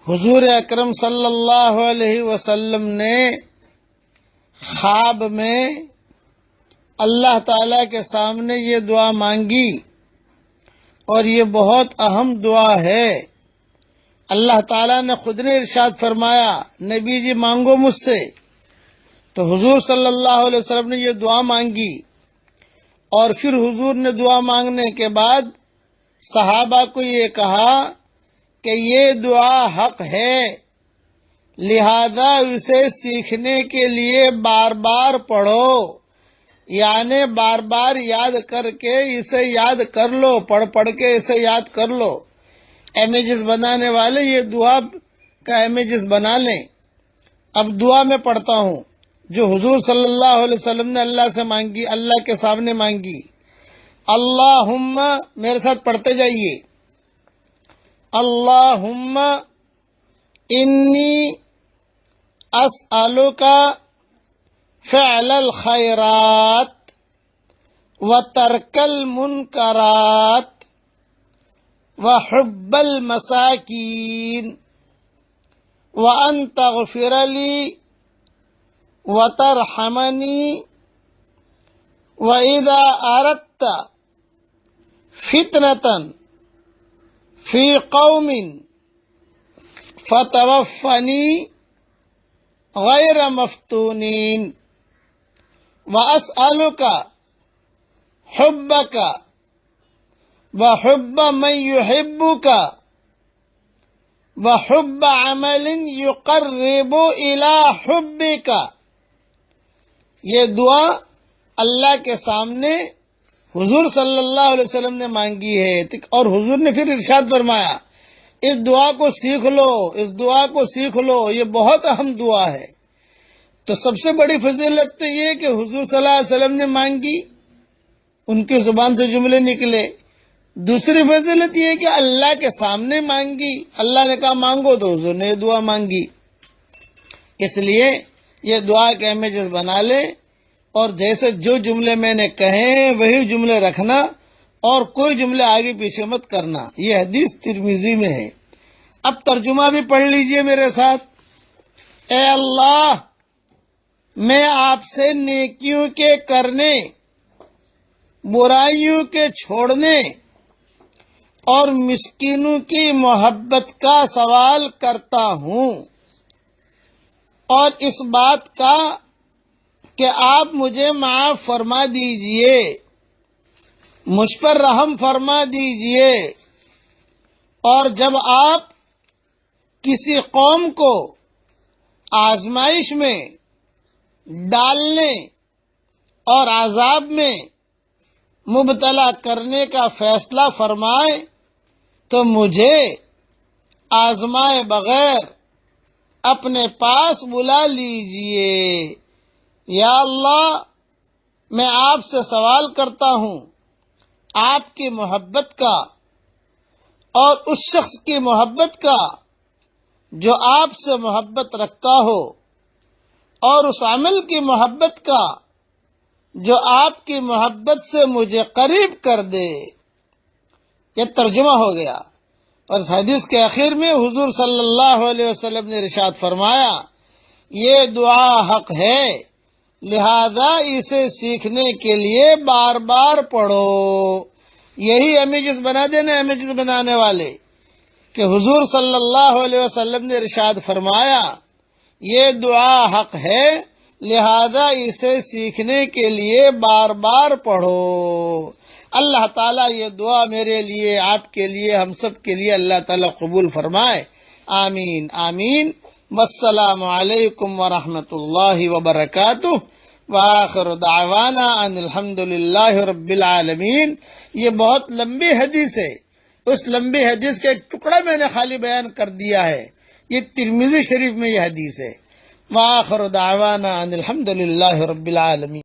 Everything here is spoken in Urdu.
حضور اکرم صلی اللہ علیہ وسلم نے خواب میں اللہ تعالیٰ کے سامنے یہ دعا مانگی اور یہ بہت اہم دعا ہے۔ اللہ تعالیٰ نے خود نے ارشاد فرمایا، نبی جی مانگو مجھ سے، تو حضور صلی اللہ علیہ وسلم نے یہ دعا مانگی، اور پھر حضور نے دعا مانگنے کے بعد صحابہ کو یہ کہا کہ یہ دعا حق ہے، لہذا اسے سیکھنے کے لیے بار بار پڑھو، یعنی بار بار یاد کر کے اسے یاد کر لو، پڑھ کے اسے یاد کر لو۔ امیجز بنانے والے یہ دعا کا امیجز بنا لیں۔ اب دعا میں پڑھتا ہوں جو حضور صلی اللہ علیہ وسلم نے اللہ سے مانگی، اللہ کے سامنے مانگی۔ اللہم، میرے ساتھ پڑھتے جائیے، اللہم انی اسألک فعل الخیرات وترک المنکرات وحب المساکین وان تغفر لی وترحمنی وَإِذَا أَرَدْتَ فِتْنَةً فِي قَوْمٍ فَتَوَفَّنِي غَيْرَ مَفْتُونِينَ وَأَسْأَلُكَ حُبَّكَ وَحُبَّ مَن يُحِبُّكَ وَحُبَّ عَمَلٍ يُقَرِّبُ إِلَى حُبِّكَ۔ یہ دعا اللہ کے سامنے حضور صلی اللہ علیہ وسلم نے مانگی ہے، اور حضور نے پھر ارشاد فرمایا، اس دعا کو سیکھ لو، اس دعا کو سیکھ لو، یہ بہت اہم دعا ہے۔ تو سب سے بڑی فضیلت تو یہ کہ حضور صلی اللہ علیہ وسلم نے مانگی، ان کی زبان سے جملے نکلے۔ دوسری فضیلت یہ کہ اللہ کے سامنے مانگی، اللہ نے کہا مانگو تو حضور نے یہ دعا مانگی۔ اس لیے یہ دعا کے امیجز بنا لے، اور جیسے جو جملے میں نے کہے وہی جملے رکھنا، اور کوئی جملے آگے پیچھے مت کرنا۔ یہ حدیث ترمذی میں ہے۔ اب ترجمہ بھی پڑھ لیجئے میرے ساتھ۔ اے اللہ، میں آپ سے نیکیوں کے کرنے، برائیوں کے چھوڑنے اور مسکینوں کی محبت کا سوال کرتا ہوں، اور اس بات کا کہ آپ مجھے معاف فرما دیجئے، مجھ پر رحم فرما دیجئے، اور جب آپ کسی قوم کو آزمائش میں ڈالنے اور عذاب میں مبتلا کرنے کا فیصلہ فرمائیں تو مجھے آزمائے بغیر اپنے پاس بلا لیجئے۔ یا اللہ، میں آپ سے سوال کرتا ہوں آپ کی محبت کا، اور اس شخص کی محبت کا جو آپ سے محبت رکھتا ہو، اور اس عمل کی محبت کا جو آپ کی محبت سے مجھے قریب کر دے۔ یہ ترجمہ ہو گیا۔ اور اس حدیث کے آخر میں حضور صلی اللہ علیہ وسلم نے ارشاد فرمایا، یہ دعا حق ہے، لہذا اسے سیکھنے کے لیے بار بار پڑھو۔ یہی امیجز بنا دینا، امیجز بنانے والے، کہ حضور صلی اللہ علیہ وسلم نے ارشاد فرمایا، یہ دعا حق ہے، لہذا اسے سیکھنے کے لیے بار بار پڑھو۔ اللہ تعالیٰ یہ دعا میرے لیے، آپ کے لیے، ہم سب کے لیے اللہ تعالیٰ قبول فرمائے۔ آمین آمین۔ والسلام علیکم ورحمۃ اللہ وبرکاتہ، وآخر دعوانا ان الحمدللہ رب العالمین۔ یہ بہت لمبی حدیث ہے، اس لمبی حدیث کا ایک ٹکڑا میں نے خالی بیان کر دیا ہے۔ یہ ترمذی شریف میں یہ حدیث ہے۔ وآخر دعوانا ان الحمدللہ رب العالمین۔